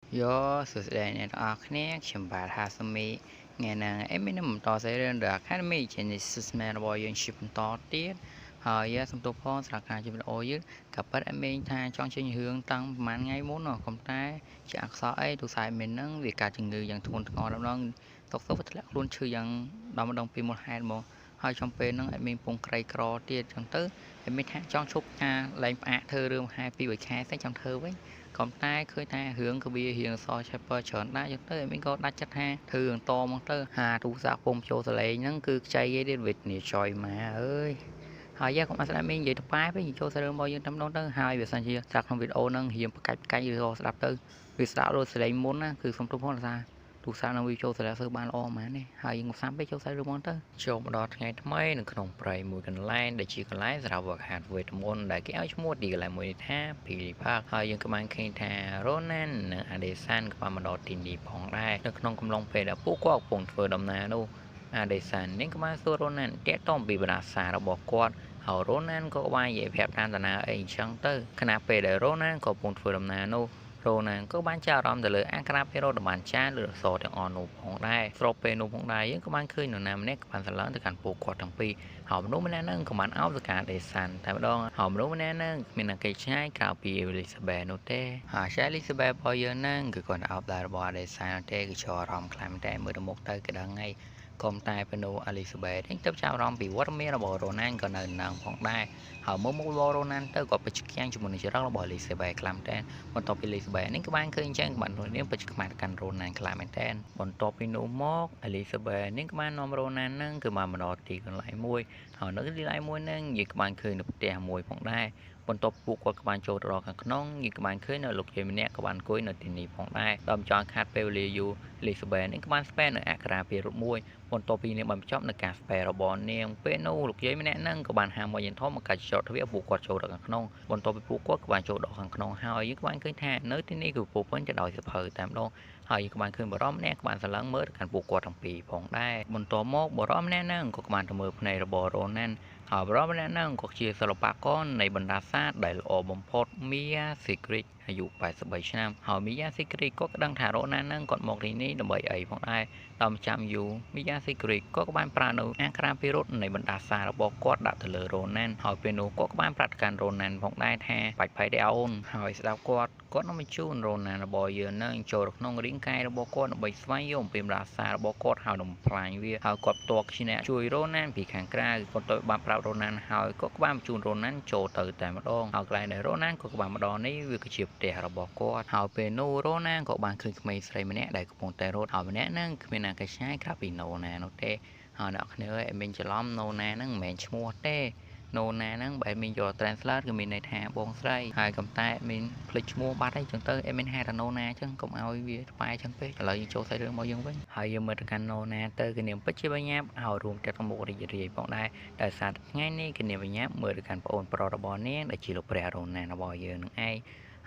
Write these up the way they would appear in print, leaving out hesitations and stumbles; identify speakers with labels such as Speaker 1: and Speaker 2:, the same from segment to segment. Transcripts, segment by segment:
Speaker 1: Yo susah akhirnya sempat hasmi ngena Eminem to sẽ lên được Academy trên Susman boy yang ship to tiết hỏi song tu phong sạc hàng chụp ô dứt cặp bắt em mình tha trong trên hướng tăng màn ngay muốn nó không tay chạc sợ ấy tu sai mình nâng vì cả chừng người dạng thôn ngò đâm đông tốc số vật luôn chưa dạng đâm đông pin một hai một hai trong bên nâng em mình pung cây cro tiết trong tứ em mình tha trong chúc nha lấy ạ thơ rương hai pi buổi khai sẽ trong thơ với còn tai khơi ta hướng cái bia hiền so chép chọn đã cho tới mình có đắt chất ha thường to mong tới hà tu sa phong châu sợi nắng cứ chay cái đến vịt nè trời mà ơi hỏi giá cũng sẽ mình vậy tập bài với gì châu sợi bao nhiêu trăm đón tới hai việc sao chia sạc không vịt ô nâng hiểm cái rồi đạp tới việc sao rồi sợi muốn áคือ xongทุกคนra tu sa nó video sẽ là sơ ban o mà này hai một sắm với châu sợi luôn tới châu mà đọt ngày thayหนึ่งขนมไพรมวยกันไล่ได้ชีกันไล่สำหรับวักหาดเวทมนต์ได้แก้วชมวดดีกันไล่มวยท่าปีภาคhaiยังกำลังเคียงทาโรนันอเดซันก็มาดอตินดีพองได้ในขนมกำลังเพลดผู้กวาดปงเฟือดำนาดูอเดซันนี่ก็มาสู้โรนันเจ๊ต้องปีบราษาเราบอกกวาดเขาโรนันก็ว่าใหญ่แบบการตนาเองช่างเตอร์ขณะเปได้โรนันก็ปงเฟือดำนาดูโรนันก็บ้านเจ้ารอมแต่เลยอัคราเพโรดบ้านจ้าหรือโซแต่อ่อนหนุพองได้โซเปนูพองได้ยังก็บ้านขึ้นหนุนำเนี่ยกับบ้านสลังในการปลูกกอดทั้งปีหอมรู้ไม่แน่นั่งกับมันเอาสกัดเดซันแต่ไม่ต้องหอมรู้ไม่แน่นั่งมีนักเก็ตใช้กล่าวปีเอลิซาเบธโนเต้หาใช้เอลิซาเบธพอเยอะนั่งคือก่อนเอาบาร์บอเดซันโนเต้คือชอรอมคลายมันได้เมื่อดมกเตอร์ก็ดังไงกรมตายเป็นโนอลิซาเบธที่เจ้าชาวรอมปีวัดเมียระบโรนันก็เนินนางพองได้หอมมุกโรนันเตอร์ก็ไปชิคยังจมูกในเชื้อรักระบออลิซาเบธคลำแทนบนตัวอลิซาเบธนี่ก็บ้านเคยแจ้งบันทึกนี้ไปชิคมากันโรนันคลำแทนบนตัวเป็นโนมอกอลิซาเบธนี่ก็บ้านนอมโรนันนั่งคือมาดอตีกันหลายมวยหอนึกที่หลายมวยนั่งยิ่งก็บ้านเคยในประเทศมวยพองได้บนตัวปลูกกบานโจดรอกันขนมยิ่งกบานเคยในลูกเจมิเนะกบานกุ้ยในตินีพองได้ดอมจอนคาดเปลลียูลิซาเบธนี่กบานสเปนในอัคราเปรุมวยบนตัวปีนี้มันชอบในการสเปรบอลเนียงเปโนลูกเจมิเนะนั่งกบานหามวยยันทอมันกัดจอดทวีปปลูกกบโจดกันขนมบนตัวไปปลูกกบานโจดกันขนมหอยยิ่งกบานเคยแทนเนื้อที่นี่คือปลูกเพิ่นจะดอยสะเพอตามลงหอยกบานขึ้นบ่ร้อมแน่กบานสลังเมื่อการปลูกกบทั้งปีพองได้บนตัวโมกบ่ร้อมแน่นั่งกบานทมือในระบอโรนั่นหอบร้อมแน่นั่งกบเชียร์สลับปากก้อนในบรรดาซาได้ละอบมพดมียาสิกริอายุ87ឆ្នាំហើយមីយ៉ាស៊ីគ្រីក៏ដឹងថារ៉ូណានឹងគាត់មកទីនេះដើម្បីអីផងដែរតាមចាំយូមីយ៉ាស៊ីគ្រីក៏បានប្រើនៅអាក្រាពីរត់នៃបណ្ដាសាររបស់គាត់ដាក់ទៅលើរ៉ូណានហើយពេលនោះគាត់ក៏បានប្រាប់កាន់រ៉ូណានផងដែរថាបាច់ភ័យដែរអូនហើយស្ដាប់គាត់នឹងបញ្ជូនរ៉ូណានរបស់យើងនឹងចូលក្នុងរាងកាយរបស់គាត់ដើម្បីស្វែងយល់អំពីបណ្ដាសាររបស់គាត់ហើយនឹងផ្លាញវាហើយគាត់ផ្ទាល់គ្នាអ្នកជួយរ៉ូណានពីខាងក្រៅគាត់ទៅបានប្រាប់រ៉ូណានហើយគាត់ក៏បានបញ្ជូនរ៉ូណានចូលទៅតែម្ដងហើយកន្លែងដែលរ៉ូណានក៏បានម្ដងនេះវាគឺជាផ្ទះរបស់គាត់ហើយពេលនោះរ៉ូណានក៏បានឃើញក្មេងស្រីម្នាក់ដែលកំពុងតែរត់ហើយម្នាក់ហ្នឹងគ្មានណាកឆ្ងាយក្រៅពីណូណានោះទេហើយអ្នកគ្នាអើយមានច្រឡំណូណាហ្នឹងមិនមែនឈ្មោះទេណូណាហ្នឹងបែរមានយក translate គឺមានន័យថាបងស្រីហើយកំតែមានភ្លេចឈ្មោះបាត់ហើយចឹងទៅអេមានហៅថាណូណាចឹងកុំឲ្យវាថ្បែចឹងពេកឥឡូវយើងចូលសាច់រឿងមកយើងវិញហើយយើងមើលទៅកាន់ណូណាទៅគនាមពិតជាបញ្ញាប់ហើយរួមទាំងមុខរីករាយផងដែរដោយសារថ្ងៃនេះគនាមបញ្ញាប់មើលទៅកាន់ប្អូនប្រុសរបស់នាងដែលជាលោកព្រះរ៉ូណានរបស់យើងនឹងឯង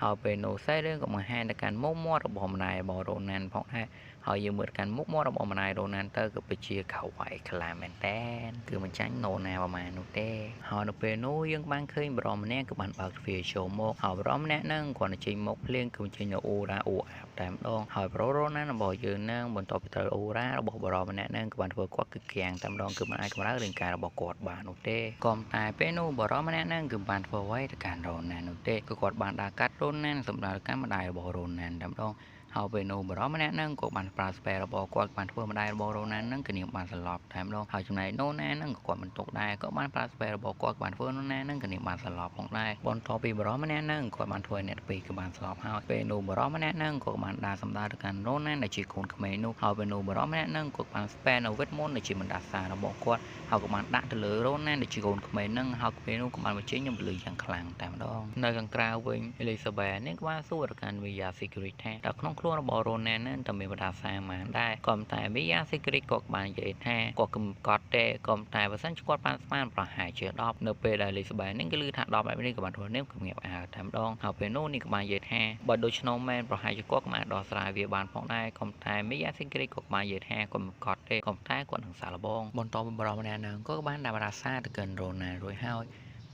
Speaker 1: ហើយពេលនោះសាច់រឿងក៏បង្ហាញទៅកាន់មុខមាត់របស់ម្ដាយរបស់រ៉ូណានផងដែរហើយយើងមើលកាន់មុខមាត់របស់ម្ដាយរ៉ូណានទៅក៏ពិតជាខៅវាយខ្លាំងមែនតើគឺមិនចាញ់ណូណាប្រហែលនោះទេហើយនៅពេលនោះយើងបានឃើញបរិមម្នាក់ក៏បានបើកទ្វារចូលមកហើយបរិមម្នាក់ហ្នឹងគាត់ចេញមកភ្លៀងគឺចេញនៅអូរ៉ាអូអាប់តែម្ដងហើយប្រូរ៉ូណានរបស់យើងហ្នឹងបន្ទាប់ពីត្រូវអូរ៉ារបស់បរិមម្នាក់ហ្នឹងក៏បានធ្វើគាត់គឺគាំងតែម្ដងគឺមិនអាចកម្រើរាងកាយរបស់គាត់បាននោះទេក៏តែពេលនោះបរិមម្នាក់ហ្នឹងគឺបានធ្វើអ្វីទៅកាន់រ៉ូណាននោះទេគឺគាត់បានដើរកាត់រ៉ូណានសម្រាប់កម្មម្ដាយរបស់រ៉ូណានតែម្ដងហើយពេលនោះបរិមម្នាក់ហ្នឹងក៏បានប្រើស្ពែរបស់គាត់បានធ្វើម្ដាយរបស់រ៉ូណានហ្នឹងគឺនាងបានសន្លប់តែម្ដងហើយចំណែកណូណាហ្នឹងក៏គាត់មិនទុកដែរក៏បានប្រើស្ពែរបស់គាត់បានធ្វើណូណាហ្នឹងគឺនាងបានសន្លប់ផងដែរបន្ទាប់ពីបរិមម្នាក់ហ្នឹងគាត់បានធ្វើអ្នកពីរក៏បានស្លាប់ហើយពេលនោះបរិមម្នាក់ហ្នឹងក៏បានដើរសម្ដៅទៅកាន់រ៉ូណានដែលជាកូនក្មេងនោះហើយពេលនោះបរិមម្នាក់ហ្នឹងក៏បានស្ពែនៅវិតមុនដែលជាបណ្ដាសារបស់គាត់ហើយក៏បានដាក់ទៅលើរ៉ូណានដែលជាកូនក្មេងហ្នឹងហើយពេលនោះក៏បានបញ្ចេញនូវពលឺយ៉ាងខ្លាំងតែម្ដងនៅខាងក្រៅវិញអេលីសាបេធនេះក៏បានសួរទៅកាន់វីយ៉ាស៊ីគ្រីតថាតើក្នុងខ្លួនរបស់រ៉ូណានហ្នឹងតើមានបណ្ដាសាម៉ានដែរក៏តែវីយ៉ាស៊ីគ្រីតក៏បាននិយាយថាគាត់គំកត់ទេក៏តែបើសិនជាគាត់បានស្មានប្រហែលជា10នៅពេលដែលអេលីសាបេធនេះគឺឮថា10បែបនេះក៏បានធ្វើនេះក៏ងាប់អាវតែម្ដងហើយពេលនោះនេះក៏បាននិយាយថាបើដូច្នោះមែនប្រហែលជាគាត់ក៏បានដោះស្រាយវាបានផងដែរក៏តែវីយ៉ាស៊ីគ្រីតក៏បាននិយាយថាគាត់មិនកត់ទេក៏តែគាត់នឹងសាឡបងបន្ទាប់ពីបរិមម្នាក់ហ្នឹងក៏បានដាក់រាសាទៅកាន់រ៉ូណានរួចហើយ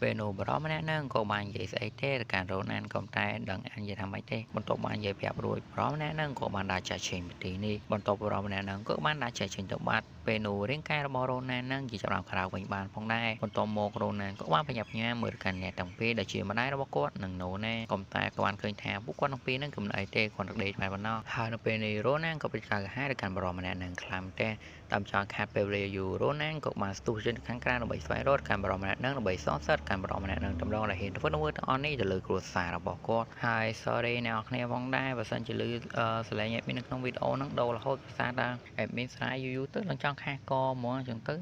Speaker 1: ពេលនោះបរោះម្នាក់ហ្នឹងក៏បាននិយាយស្អីទេទៅកាន់រ៉ូណានក៏តែដឹងអាននិយាយថាម៉េចទេបន្ទាប់បាននិយាយប្រាប់រួចបរោះម្នាក់ហ្នឹងក៏បានដាក់ចាក់ចេញពីទីនេះបន្ទាប់បរោះម្នាក់ហ្នឹងក៏បានដាក់ចាក់ចេញទៅបាត់ពេលនោះរាងកាយរបស់រ៉ូណានហ្នឹងជាចាប់ក្រៅវិញបានផងដែរបន្ទាប់មករ៉ូណានក៏បានប្រញាប់ញ៉ាំមើលកាន់អ្នកទាំងពីរដែលជាម្ដាយរបស់គាត់និងនូណាក៏តែក៏បានឃើញថាពួកគាត់ទាំងពីរហ្នឹងគឺមិនអីទេគាត់ដេកតែប៉ុណ្ណោះហើយនៅពេលនេះរ៉ូណានក៏ប្រកាសឲ្យទៅកាន់បរោះម្នាក់ហ្នឹងខ្លាំងតែតាមចង់ខាត់ពេលវេលាយូររ៉ូណានក៏បានស្ទុះចេញខាងក្រៅដើម្បីស្វែងរកកាន់បរោះម្នាក់ហ្នឹងដើម្បីសងសឹកកាន់បរោះម្នាក់ហ្នឹងតម្រងដែលហ៊ានធ្វើនៅទាំងអស់នេះទៅលើគ្រួសាររបស់គាត់ហើយ sorry អ្នកនរគ្នាផងដែរបើសិនជាឮសលេង admin នៅក្នុងវីដេអូហ្នឹងដូររហូតភាសាដល់ admin ស្រាយយូរទៅឡើងចង់ខាសកហ្មងអញ្ចឹងទៅ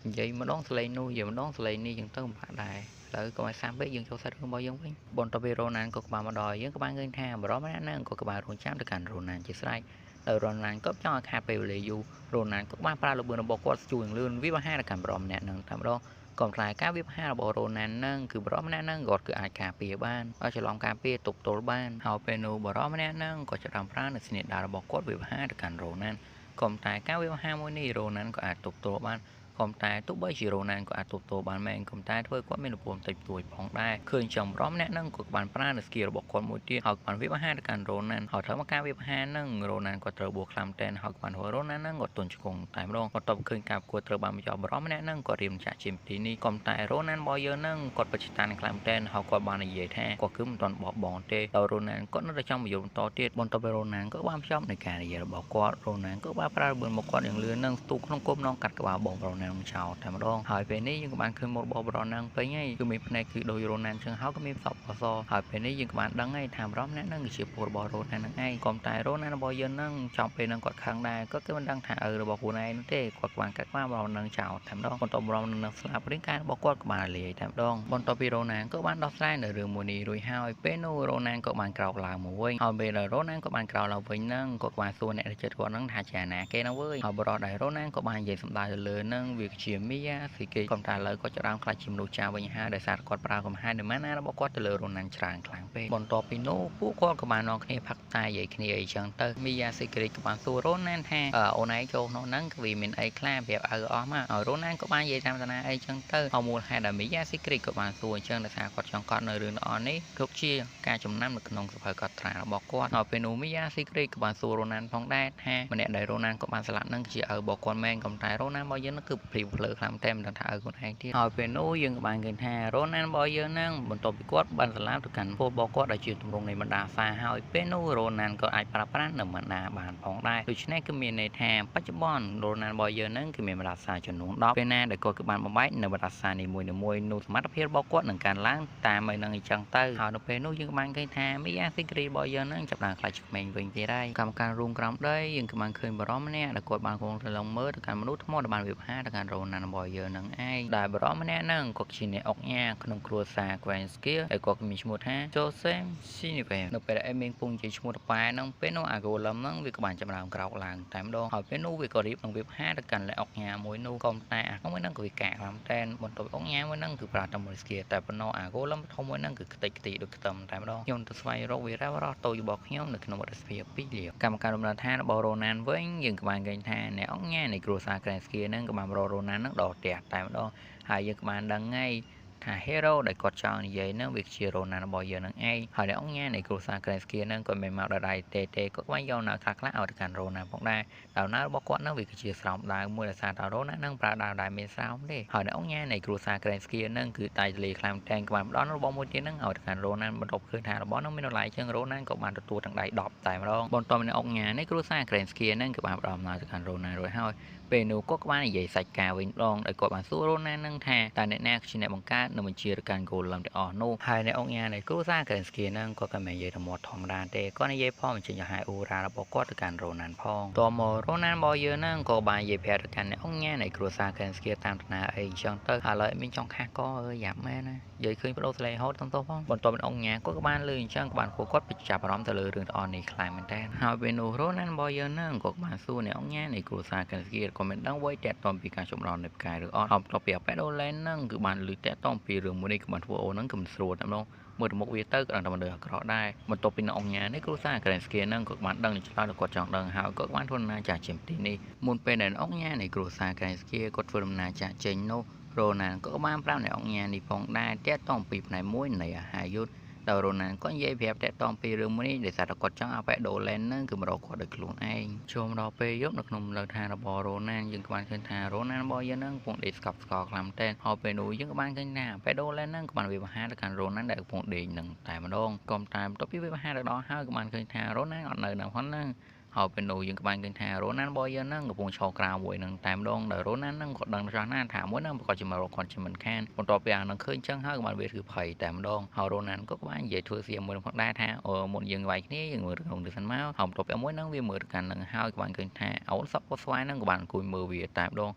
Speaker 1: និយាយម្ដងសលេងនោះនិយាយម្ដងសលេងនេះអញ្ចឹងទៅមិនបាក់ដែរឥឡូវក៏ឲ្យសាំពេកយើងចូលសាច់រឿងរបស់យើងវិញបន្ទាប់ពីរ៉ូណានក៏ក្បាលមកដល់យើងក៏បានឃើញថាបរោះម្នាក់ហ្នឹងក៏ក្បាលរងចាំទៅកាន់រ៉ូណានជាស្រេចហើយរ៉ូណានក៏ចង់ឲ្យខាតពេលវេលាយូររ៉ូណានក៏បានប្រើល្បឿនរបស់គាត់ជួយលឿនវាបហាទៅកាន់បរោះម្នាក់ហ្នឹងតែម្ដងក៏ខ្លាយការវាបហារបស់រ៉ូណានហ្នឹងគឺបរោះម្នាក់ហ្នឹងគាត់គឺអាចការពារបានឲ្យច្រឡំការពារទប់ទល់បានហើយពេលនោះបរោះម្នាក់ហ្នឹងក៏ចាប់ប្រើនៅស្នេហ៍ដារបស់គាត់វាបហាទៅកាន់រ៉ូណានក៏តែការវាបហាមួយនេះរ៉ូណានក៏អាចទប់ទល់បានក៏តែទោះបីជារ៉ូណានក៏អាចទប់ទល់បានមែនក៏តែធ្វើគាត់មានលំតិចតួចផងដែរឃើញចំរំម្នាក់ហ្នឹងក៏បានប្រើនៅស្គីរបស់គាត់មួយទៀតហើយបានវាបហាទៅកាន់រ៉ូណានហើយត្រូវមកការវាបហាហ្នឹងរ៉ូណានក៏ត្រូវបួសខ្លាំងតែនហើយបានរ៉ូណានហ្នឹងក៏ទន់ឆ្កងតែម្ដងក៏តបឃើញការប្រកួតត្រូវបានបញ្ចប់រំម្នាក់ហ្នឹងក៏រៀមចាក់ជាទីនេះក៏តែរ៉ូណានរបស់យើងហ្នឹងគាត់បិទតានខ្លាំងតែនហើយគាត់បាននិយាយថាគាត់គឺមិនទាន់បោះបង់ទេដល់រ៉ូណានគាត់នៅតែចង់បញ្យល់បន្តទៀតបន្ទាប់ពីរ៉ូណានក៏បានភ្ជាប់នៃការនិយាយរបស់គាត់រ៉ូណានក៏បានប្រើល្បឿនមកគាត់យ៉ាងលឿននឹងស្ទុះក្នុងគំនងកាត់ក្បាលបងរ៉ូណានចោលតែម្ដងហើយពេលនេះយើងក៏បានឃើញមុខរបស់បរោះហ្នឹងពេញហើយគឺមានភ្នែកគឺដូចរ៉ូណានចឹងហើយក៏មានសក់សហើយពេលនេះយើងក៏បានដឹងហើយថាបរោះម្នាក់ហ្នឹងគឺជាពូរបស់រ៉ូណានហ្នឹងឯងក៏តែរ៉ូណានរបស់យើងហ្នឹងចំពេលហ្នឹងគាត់ខឹងដែរក៏គេមិនដឹងថារបស់ខ្លួនឯងនោះទេគាត់បានកាត់ក្បាលបរោះហ្នឹងចោលតែម្ដងបន្ទាប់បរោះហ្នឹងស្លាប់រាងកាយរបស់គាត់ក៏បានលាយតែម្ដងបន្ទាប់ពីរ៉ូណានក៏បានដោះស្រាយនៅរឿងមួយនេះរួចហើយពេលនោះរ៉ូណានក៏បានក្រោកឡើងមកវិញហើយពេលរ៉ូណានក៏បានក្រោកឡើងវិញហ្នឹងក៏បានសួរអ្នកចិត្តគាត់ហ្នឹងថាជាណាគេហ្នឹងវើយហើយបរោះដែររ៉ូណានក៏បាននិយាយសម្ដៅទៅលើហ្នឹងវាជាមីយ៉ាស៊ីគេក៏តែលើគាត់ច្រើនខ្លាចជាមនុស្សចាស់វិញហើយដោយសារគាត់ប្រើកំហែងនៅម៉ាណារបស់គាត់ទៅលើរ៉ូណានច្រើនខ្លាំងពេកបន្ទាប់ពីនោះពួកគាត់ក៏បាននាំគ្នាផឹកតែនិយាយគ្នាអីចឹងទៅមីយ៉ាស៊ីគ្រីតក៏បានសួររ៉ូណានថាអូនឯងចូលក្នុងហ្នឹងគឺវាមានអីខ្លះប្រាប់ឲ្យអស់មកហើយរ៉ូណានក៏បាននិយាយតាមតាណាអីចឹងទៅហើយមូលហេតុដែលមីយ៉ាស៊ីគ្រីតក៏បានសួរអញ្ចឹងដោយសារគាត់ចង់កត់នៅរឿងទាំងអស់នេះគ្រប់ជាការចំណាំនៅក្នុងសភៅកត់ត្រារបស់គាត់ហើយពេលនោះមីយ៉ាស៊ីគ្រីតក៏បានសួររ៉ូណានផងដែរថាម្នាក់ដែលរ៉ូណានក៏បានស្លាប់ហ្នឹងជាឪរបស់គាត់មែនក៏តែរ៉ូណានរបស់យើងហ្នឹងគឺព្រីភ្លើខ្លាំងតែមិនដឹងថាឪខ្លួនឯងទៀតហើយពេលនោះយើងក៏បានឃើញថារ៉ូណានរបស់យើងហ្នឹងបន្ទាប់ពីគាត់បានស្លាប់ទៅកាន់ពលរបស់គាត់ដែលជាទម្រង់នៃបណ្ដាសាហើយពេលនោះរ៉ូណានក៏អាចប្រើប្រាស់នៅបណ្ដាបានផងដែរដូច្នេះគឺមានន័យថាបច្ចុប្បន្នរ៉ូណានរបស់យើងហ្នឹងគឺមានបណ្ដាសាចំនួន10ពេលណាដែលគាត់គឺបានបំបែកនៅបណ្ដាសានីមួយៗនោះសមត្ថភាពរបស់គាត់នឹងកើនឡើងតាមឲ្យនឹងអញ្ចឹងទៅហើយនៅពេលនោះយើងក៏បានឃើញថាមីយ៉ាស៊ីគ្រីរបស់យើងហ្នឹងចាប់ផ្ដើមខ្លាចក្មេងវិញទៀតហើយកម្មការរួមក្រោមដីយើងក៏បានឃើញបរមម្នាក់ដែលគាត់បានគង់ទៅឡងមើលទៅកាន់មនុស្សថ្មដែលបានវិភាគទៅកាន់រ៉ូណានរបស់យើងហ្នឹងឯងដែលបរមម្នាក់ហ្នឹងគាត់ជាអ្នកអុកញ៉ាក្នុងគ្រួសារ Grand Skill ហើយគាត់មានឈ្មោះថា Joseph Sinive នៅពេលដែលអេមានពងជាឈ្មោះតប៉ែហ្នឹងពេលនោះអាហ្គូឡឹមហ្នឹងវាក៏បានចាប់ផ្ដើមក្រោកឡើងតែម្ដងហើយពេលនោះវាក៏រៀបនឹងវិភាគទៅកាន់អ្នកអុកញ៉ាមួយនោះក៏តែអាមួយហ្នឹងក៏វាកាក់ខ្លាំងតែបន្ទាប់អុកញ៉ាមួយហ្នឹងគឺប្រើតែមួយ Skill តែប៉ុណ្ណោះអាហ្គូឡឹមធំមួយហ្នឹងគឺខ្ទេចខ្ទីដូចខ្ទឹមតែម្ដងខ្ញុំទៅស្វែងរកវីរ៉ាវរស់តូចរបស់ខ្ញុំនៅក្នុងរស្មី2លាកម្មការដំណើរឋានរបស់រ៉ូណានវិញយើងក៏បានឃើញថាអ្នកអុកញ៉ានៃគ្រួសារ Grand Skill ហ្នឹងក៏បានរករ៉ូណានហ្នឹងដល់ផ្ទះតែម្ដងហើយយើងក៏បានដឹងហើយថា hero ដែលគាត់ចង់និយាយហ្នឹងវាជារ៉ូណានរបស់យើងហ្នឹងឯងហើយអ្នកអង្គញានៃគ្រួសារ Grand Skill ហ្នឹងក៏មិនមកដល់ដៃទេគាត់បានយកនៅខ្លះៗឲ្យទៅកាន់រ៉ូណានផងដែរដំណើររបស់គាត់ហ្នឹងវាគឺជាស្រោមដាវមួយដែលសារថារ៉ូណានហ្នឹងប្រើដាវដែលមានស្រោមទេហើយអ្នកអង្គញានៃគ្រួសារ Grand Skill ហ្នឹងគឺតែទលេខ្លាំងតែងក៏បានផ្ដល់របស់មួយទៀតហ្នឹងឲ្យទៅកាន់រ៉ូណានបន្ទាប់ឃើញថារបស់ហ្នឹងមានតម្លៃជាងរ៉ូណានក៏បានទទួលទាំងដៃ10តែម្ដងបន្ទាប់អ្នកអង្គញានៃគ្រួសារ Grand Skill ហ្នឹងក៏បានផ្ដល់អំណោយទៅកាន់រ៉ូណានរួចហើយពេលនោះគាត់ក៏បាននិយាយសាច់ការវិញម្ដងដោយគាត់បានសួររ៉ូណាននឹងថាតើអ្នកណាជាអ្នកបង្កើតនៅបញ្ជាការគោលលំទាំងអស់នោះហើយអ្នកអង្គញានៃគ្រួសារ Grand Skill ហ្នឹងគាត់ក៏មិននិយាយតែមាត់ធម្មតាទេគាត់និយាយផងបញ្ចេញឲ្យអ៊ូរ៉ារបស់គាត់ទៅកាន់រ៉ូណានផងតមករ៉ូណានរបស់យើងហ្នឹងក៏បាននិយាយប្រាប់ទៅកាន់អ្នកអង្គញានៃគ្រួសារ Grand Skill តាមដំណើរអីអញ្ចឹងទៅឥឡូវមានចង់ខាស់កយ៉ាប់មែនណានិយាយឃើញបដូរស្លេហូតទាំងទៅផងបន្ទាប់ពីអង្គញាគាត់ក៏បានលើអញ្ចឹងក៏បានគាត់ចាប់អារម្មណ៍ទៅលើរឿងទាំងអស់នេះខ្លាំងមែនតើហើយពេលនោះរ៉ូណានរបស់យើងហ្នឹងក៏បានសួរអ្នកអង្គញានៃគ្រួសារ Grand Skill ក៏មិនដឹងអ្វីតាក់ទងពីការចម្លងនៃផ្កាយឬអត់បន្ទាប់ពីអាប៉ែដូឡែនហ្នឹងគឺបានលើតាក់ទងពីរឿងមួយនេះក៏បានធ្វើអូនហ្នឹងក៏មិនស្រួលតែម្ដងមើលទៅមុខវាទៅក៏ដឹងតែមិនដឹងអាក្រក់ដែរបន្ទាប់ពីអ្នកអង្គញានេះគ្រូសា Grand Skill ហ្នឹងក៏បានដឹងឆ្លើយដល់គាត់ចង់ដឹងហើយក៏បានធ្វើដំណើរចាស់ចេញទីនេះមុនពេលដែលអង្គញានៃគ្រូសា Grand Skill គាត់ធ្វើដំណើរចាស់ចេញនោះ រ៉ូណាល់ក៏បានប្រាប់អ្នកអង្គការនេះផងដែរទាក់ទងពីផ្នែកមួយនៃអាហារយុទ្ធដោយរ៉ូណាល់ក៏និយាយប្រាប់ទាក់ទងពីរឿងមួយនេះដោយសារតែគាត់ចង់ឲ្យបេដូឡែននឹងគឺមករកគាត់ដោយខ្លួនឯងចូលមកដល់ពេលយប់នៅក្នុងលើឋានរបស់រ៉ូណាល់យើងក៏បានឃើញថារ៉ូណាល់របស់យើងនឹងកំពុងដេកស្កប់ស្កល់ខ្លាំងមែនទែនហើយពេលនោះយើងក៏បានឃើញថាបេដូឡែននឹងក៏បានវាបង្ហាញទៅកាន់រ៉ូណាល់ដែលកំពុងដេកនឹងតែម្ដងក៏តែបន្ទាប់ពីវាបង្ហាញទៅដល់ហើយក៏បានឃើញថារ៉ូណាល់អត់នៅនៅផងហ្នឹងហើយពេលនោះយើងក៏បានឃើញថារ៉ូណាល់របស់យើងនឹងកំពុងឈរក្រៅមួយនឹងតែម្ដងដោយរ៉ូណាល់នឹងក៏ដឹងច្បាស់ណាស់ថាមួយនឹងប្រកាសជាមករកគាត់ជាមិនខានបន្ទាប់ពីអានឹងឃើញចឹងហើយក៏បានវាគឺភ័យតែម្ដងហើយរ៉ូណាល់ក៏បាននិយាយធ្វើសៀមួយនឹងផងដែរថាមុនយើងវាយគ្នាយើងមើលរឿងនេះសិនមកហើយបន្ទាប់ពីមួយនឹងវាមើលទៅកាន់នឹងហើយក៏បានឃើញថាអូនសក់ពណ៌ស្វាយនឹងក៏បានអង្គុយមើលវាតែម្ដង